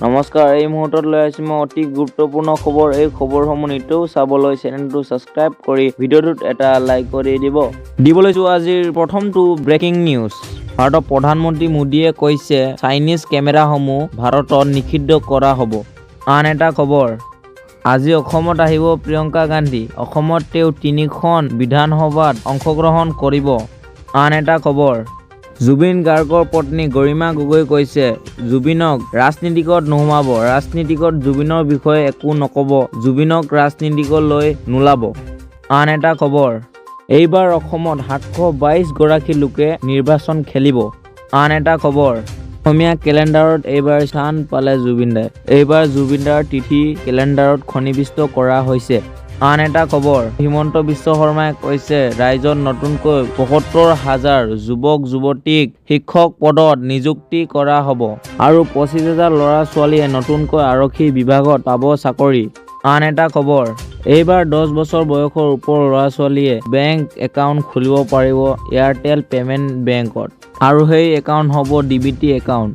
নমস্কাৰ, এই মুহূৰ্তত লৈ আহিছোঁ মই অতি গুৰুত্বপূৰ্ণ খবৰ। এই খবৰসমূহ নিতৌ চাবলৈ চেনেলটো ছাবস্ক্ৰাইব কৰি ভিডিঅ'টোত এটা লাইক কৰি দিবলৈ আজিৰ প্ৰথমটো ব্ৰেকিং নিউজ। ভাৰতৰ প্ৰধানমন্ত্ৰী মোদীয়ে কৈছে চাইনিজ কেমেৰাসমূহ ভাৰতত নিষিদ্ধ কৰা হ'ব। আন এটা খবৰ, আজি অসমত আহিব প্ৰিয়ংকা গান্ধী। অসমত তেওঁ 3খন বিধানসভাত অংশগ্ৰহণ কৰিব। আন এটা খবৰ, জুবিন গাৰ্গৰ পত্নী গৰিমা গগৈ কৈছে জুবিনক ৰাজনীতিকত নোসোমাব। ৰাজনীতিকত জুবিনৰ বিষয়ে একো নক'ব, জুবিনক ৰাজনীতিকলৈ নোলাব। আন এটা খবৰ, এইবাৰ অসমত 722 গৰাকী লোকে নিৰ্বাচন খেলিব। আন এটা খবৰ, অসমীয়া কেলেণ্ডাৰত এইবাৰ স্থান পালে জুবিনদাই। এইবাৰ জুবিনদাৰ তিথি কেলেণ্ডাৰত সন্নিৱিষ্ট কৰা হৈছে। আন এটা খবৰ, হিমন্ত বিশ্ব শৰ্মাই কৈছে ৰাজ্যত নতুনকৈ ৭৫,০০০ যুৱক-যুৱতীক শিক্ষক পদত নিযুক্তি কৰা হ'ব আৰু ২৫,০০০ ল'ৰা-ছোৱালীয়ে নতুনকৈ আৰক্ষী বিভাগত পাব চাকৰি। আন এটা খবৰ, এইবাৰ 10 বছৰ বয়সৰ ওপৰৰ ল'ৰা-ছোৱালীয়ে বেংক একাউণ্ট খুলিব পাৰিব এয়াৰটেল পেমেণ্ট বেংকত আৰু সেই একাউণ্ট হ'ব DBT একাউণ্ট।